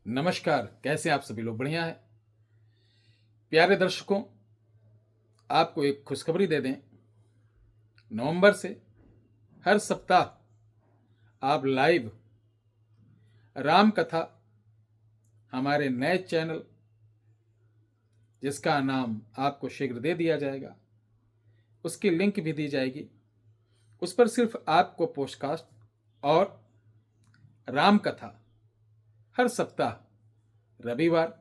नमस्कार। कैसे आप सभी लोग? बढ़िया है। प्यारे दर्शकों, आपको एक खुशखबरी दे दें। नवंबर से हर सप्ताह आप लाइव राम कथा हमारे नए चैनल, जिसका नाम आपको शीघ्र दे दिया जाएगा, उसकी लिंक भी दी जाएगी। उस पर सिर्फ आपको पोस्टकास्ट और राम कथा हर सप्ताह रविवार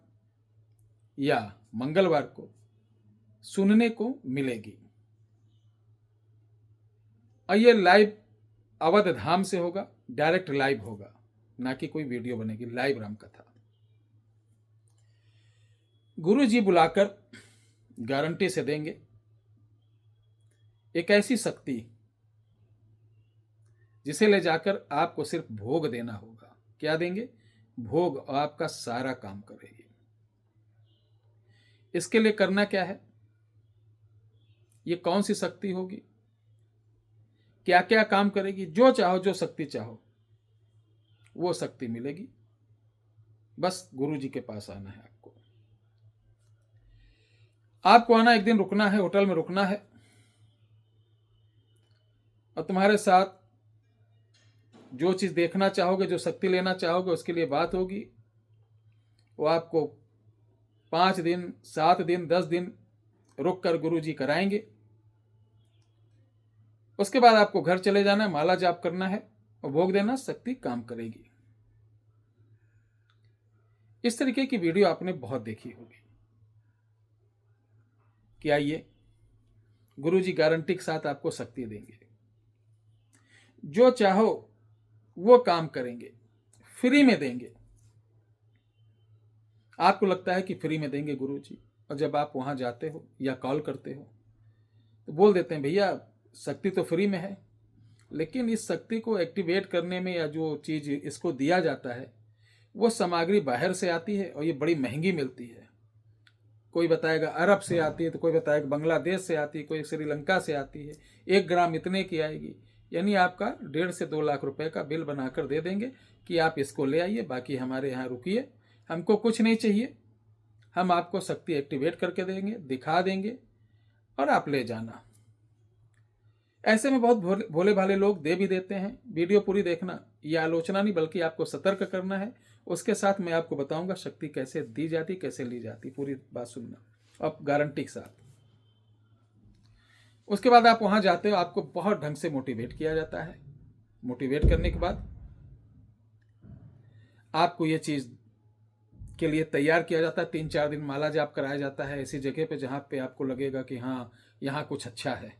या मंगलवार को सुनने को मिलेगी। और ये लाइव अवध धाम से होगा, डायरेक्ट लाइव होगा, ना कि कोई वीडियो बनेगी। लाइव राम कथा गुरु जी बुलाकर गारंटी से देंगे एक ऐसी शक्ति जिसे ले जाकर आपको सिर्फ भोग देना होगा। क्या देंगे? भोग, और आपका सारा काम करेगी। इसके लिए करना क्या है? ये कौन सी शक्ति होगी, क्या क्या काम करेगी? जो चाहो, जो शक्ति चाहो, वो शक्ति मिलेगी। बस गुरु जी के पास आना है। आपको आना, एक दिन रुकना है, होटल में रुकना है, और तुम्हारे साथ जो चीज देखना चाहोगे, जो शक्ति लेना चाहोगे, उसके लिए बात होगी। वो आपको 5 दिन, 7 दिन, 10 दिन रुक कर गुरु जी कराएंगे। उसके बाद आपको घर चले जाना है, माला जाप करना है और भोग देना, शक्ति काम करेगी। इस तरीके की वीडियो आपने बहुत देखी होगी कि आइए, गुरु जी गारंटी के साथ आपको शक्ति देंगे। जो चाहो वो काम करेंगे, फ्री में देंगे। आपको लगता है कि फ्री में देंगे गुरु जी, और जब आप वहां जाते हो या कॉल करते हो तो बोल देते हैं, भैया शक्ति तो फ्री में है, लेकिन इस शक्ति को एक्टिवेट करने में या जो चीज इसको दिया जाता है वो सामग्री बाहर से आती है और ये बड़ी महंगी मिलती है। कोई बताएगा अरब से आती है, तो कोई बताएगा बांग्लादेश से आती है, कोई श्रीलंका से आती है। 1 ग्राम इतने की आएगी। यानी आपका 1.5 से 2 लाख रुपए का बिल बनाकर दे देंगे कि आप इसको ले आइए, बाकी हमारे यहाँ रुकिए, हमको कुछ नहीं चाहिए, हम आपको शक्ति एक्टिवेट करके देंगे, दिखा देंगे और आप ले जाना। ऐसे में बहुत भोले भाले लोग दे भी देते हैं। वीडियो पूरी देखना, यह आलोचना नहीं बल्कि आपको सतर्क करना है। उसके साथ मैं आपको बताऊंगा शक्ति कैसे दी जाती, कैसे ली जाती, पूरी बात सुनना अब गारंटी के साथ। उसके बाद आप वहां जाते हो, आपको बहुत ढंग से मोटिवेट किया जाता है। मोटिवेट करने के बाद आपको ये चीज के लिए तैयार किया जाता है। 3-4 दिन माला जाप कराया जाता है ऐसी जगह पे जहां पे आपको लगेगा कि हाँ, यहाँ कुछ अच्छा है।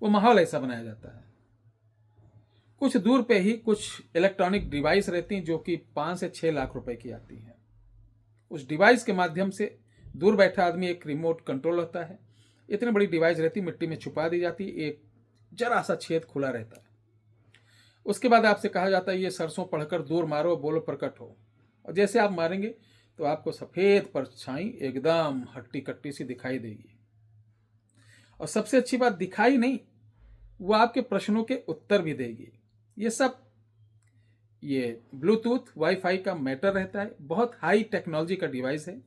वो माहौल ऐसा बनाया जाता है। कुछ दूर पे ही कुछ इलेक्ट्रॉनिक डिवाइस रहती हैं जो कि 5 से 6 लाख रुपए की आती हैं। उस डिवाइस के माध्यम से दूर बैठा आदमी, एक रिमोट कंट्रोल होता है, इतनी बड़ी डिवाइस रहती, मिट्टी में छुपा दी जाती, एक जरा सा छेद खुला रहता है। उसके बाद आपसे कहा जाता है ये सरसों पढ़कर दूर मारो, बोलो प्रकट हो। और जैसे आप मारेंगे तो आपको सफेद परछाई एकदम हट्टी कट्टी सी दिखाई देगी। और सबसे अच्छी बात, दिखाई नहीं, वो आपके प्रश्नों के उत्तर भी देगी। ये सब ये ब्लूटूथ वाईफाई का मैटर रहता है। बहुत हाई टेक्नोलॉजी का डिवाइस है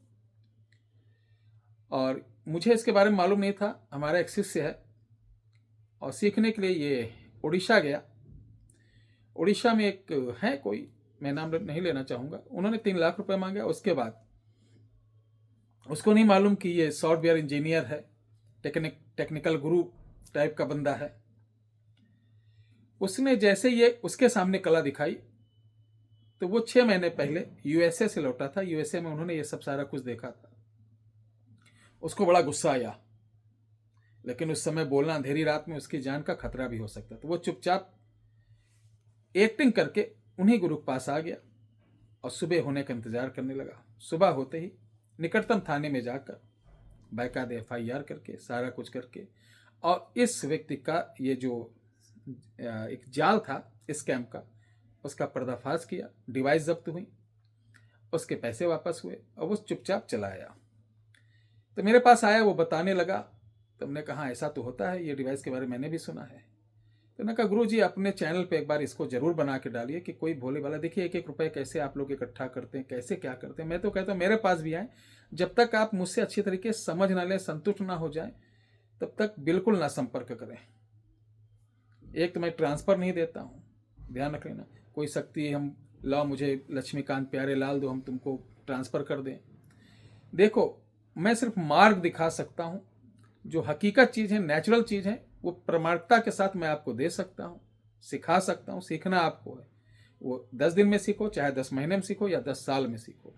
और मुझे इसके बारे में मालूम नहीं था। हमारा एक शिष्य है और सीखने के लिए ये उड़ीसा गया। उड़ीसा में एक है कोई, मैं नाम नहीं लेना चाहूँगा, उन्होंने 3 लाख रुपए मांगे। उसके बाद उसको नहीं मालूम कि ये सॉफ्टवेयर इंजीनियर है, टेक्निकल गुरु टाइप का बंदा है। उसने जैसे ये उसके सामने कला दिखाई तो वो 6 महीने पहले यूएसए से लौटा था। यूएसए में उन्होंने ये सब सारा कुछ देखा था। उसको बड़ा गुस्सा आया, लेकिन उस समय बोलना, अंधेरी रात में उसकी जान का खतरा भी हो सकता। तो वो चुपचाप एक्टिंग करके उन्हीं गुरु के पास आ गया और सुबह होने का इंतजार करने लगा। सुबह होते ही निकटतम थाने में जाकर बाकायदा FIR करके, सारा कुछ करके, और इस व्यक्ति का ये जो एक जाल था स्कैम का, उसका पर्दाफाश किया। डिवाइस जब्त हुई, उसके पैसे वापस हुए और वो चुपचाप चला आया। तो मेरे पास आया, वो बताने लगा। तो हमने कहा ऐसा तो होता है, ये डिवाइस के बारे में मैंने भी सुना है। तो ना कहा गुरु जी अपने चैनल पे एक बार इसको जरूर बना के डालिए कि कोई भोले वाला देखिए 1-1 रुपए कैसे आप लोग इकट्ठा करते हैं, कैसे क्या करते हैं। मैं तो कहता हूँ मेरे पास भी आए, जब तक आप मुझसे अच्छी तरीके से समझ ना लें, संतुष्ट ना हो जाए, तब तक बिल्कुल ना संपर्क करें। एक तो मैं ट्रांसफर नहीं देता हूँ, ध्यान रख लेना। कोई शक्ति हम लाओ मुझे लक्ष्मीकांत प्यारे लाल दो, हम तुमको ट्रांसफर कर दें। देखो मैं सिर्फ मार्ग दिखा सकता हूँ, जो हकीकत चीज़ है, नेचुरल चीज़ है, वो प्रमाणिकता के साथ मैं आपको दे सकता हूँ, सिखा सकता हूँ। सीखना आपको है, वो 10 दिन में सीखो, चाहे 10 महीने में सीखो या 10 साल में सीखो।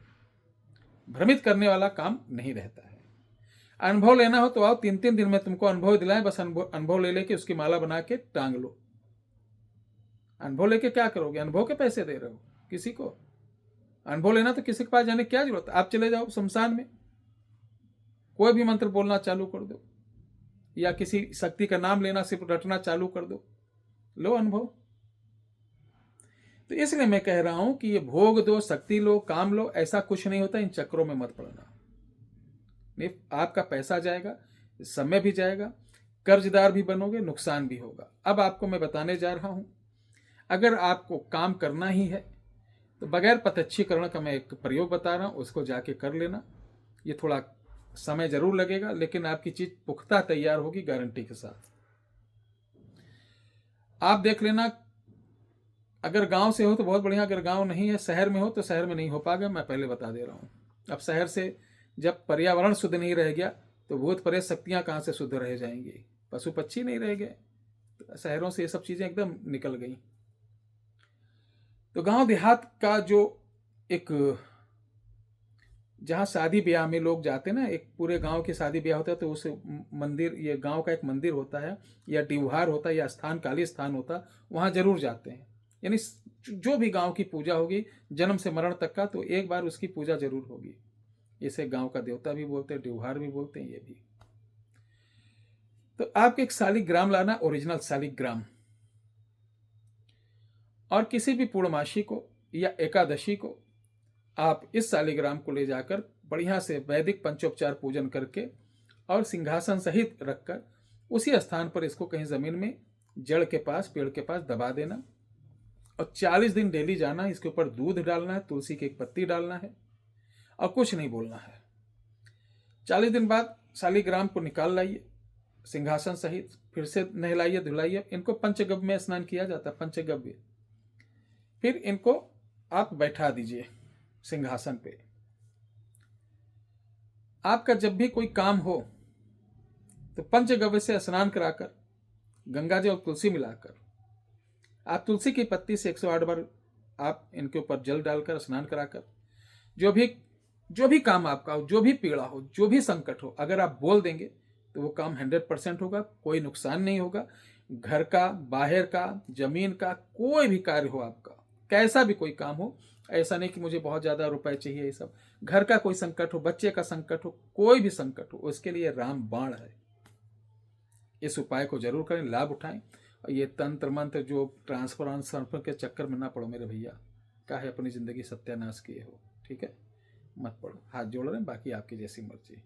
भ्रमित करने वाला काम नहीं रहता है। अनुभव लेना हो तो आओ, 3-3 दिन में तुमको अनुभव दिलाएं, बस अनुभव ले लेके उसकी माला बना के टांग लो। अनुभव लेके क्या करोगे? अनुभव के पैसे दे रहे हो किसी को? अनुभव लेना तो किसी के पास जाने की क्या जरूरत है? आप चले जाओ शमशान में, कोई भी मंत्र बोलना चालू कर दो, या किसी शक्ति का नाम लेना सिर्फ रटना चालू कर दो, लो अनुभव। तो इसलिए मैं कह रहा हूं कि ये भोग दो, शक्ति लो, काम लो, ऐसा कुछ नहीं होता। इन चक्रों में मत पड़ना, नहीं आपका पैसा जाएगा, समय भी जाएगा, कर्जदार भी बनोगे, नुकसान भी होगा। अब आपको मैं बताने जा रहा हूं, अगर आपको काम करना ही है तो बगैर पतच्छीकरण का मैं एक प्रयोग बता रहा हूं, उसको जाके कर लेना। ये थोड़ा समय जरूर लगेगा, लेकिन आपकी चीज पुख्ता तैयार होगी गारंटी के साथ। आप देख लेना, अगर गांव से हो तो बहुत बढ़िया, अगर गांव नहीं है, शहर में हो तो शहर में नहीं हो पाएगा, मैं पहले बता दे रहा हूं। अब शहर से जब पर्यावरण शुद्ध नहीं रह गया तो भूत प्रेत शक्तियां कहां से शुद्ध रह जाएंगी? पशु पक्षी नहीं रह गए, तो शहरों से ये सब चीजें एकदम निकल गई। तो गांव देहात का जो एक, जहाँ शादी ब्याह में लोग जाते हैं ना, एक पूरे गांव की शादी ब्याह होता है, तो उस मंदिर, ये गांव का एक मंदिर होता है या त्योहार होता है या स्थान, काली स्थान होता है, वहाँ जरूर जाते हैं। यानी जो भी गांव की पूजा होगी जन्म से मरण तक का, तो एक बार उसकी पूजा जरूर होगी। इसे गांव का देवता भी बोलते हैं, त्योहार भी बोलते हैं ये भी। तो आपके एक शालिग्राम लाना, ओरिजिनल शालिग्राम, और किसी भी पूर्णमासी को या एकादशी को आप इस शालिग्राम को ले जाकर बढ़िया से वैदिक पंचोपचार पूजन करके और सिंहासन सहित रखकर उसी स्थान पर इसको कहीं जमीन में जड़ के पास, पेड़ के पास दबा देना, और 40 दिन डेली जाना। इसके ऊपर दूध डालना है, तुलसी की एक पत्ती डालना है, और कुछ नहीं बोलना है। 40 दिन बाद शालिग्राम को निकाल लाइए सिंहासन सहित, फिर से नहलाइए धुलाइए। इनको पंचगव्य में स्नान किया जाता है, पंचगव्य। फिर इनको आप बैठा दीजिए सिंहासन पे। आपका जब भी कोई काम हो तो पंचगव्य से स्नान कराकर, गंगा जल और तुलसी मिलाकर, आप तुलसी की पत्ती से 108 बार आप इनके ऊपर जल डालकर स्नान कराकर, जो भी काम आपका हो, जो भी पीड़ा हो, जो भी संकट हो, अगर आप बोल देंगे तो वो काम 100% होगा, कोई नुकसान नहीं होगा। घर का, बाहर का, जमीन का, कोई भी कार्य हो आपका, कैसा भी कोई काम हो, ऐसा नहीं कि मुझे बहुत ज्यादा रुपए चाहिए, ये सब। घर का कोई संकट हो, बच्चे का संकट हो, कोई भी संकट हो, उसके लिए राम बाण है। इस उपाय को जरूर करें, लाभ उठाएं। और ये तंत्र मंत्र जो ट्रांसफर के चक्कर में ना पड़ो मेरे भैया, काहे अपनी जिंदगी सत्यानाश किए हो, ठीक है? मत पड़ो। हाथ जोड़ रहे हैं, बाकी आपकी जैसी मर्जी।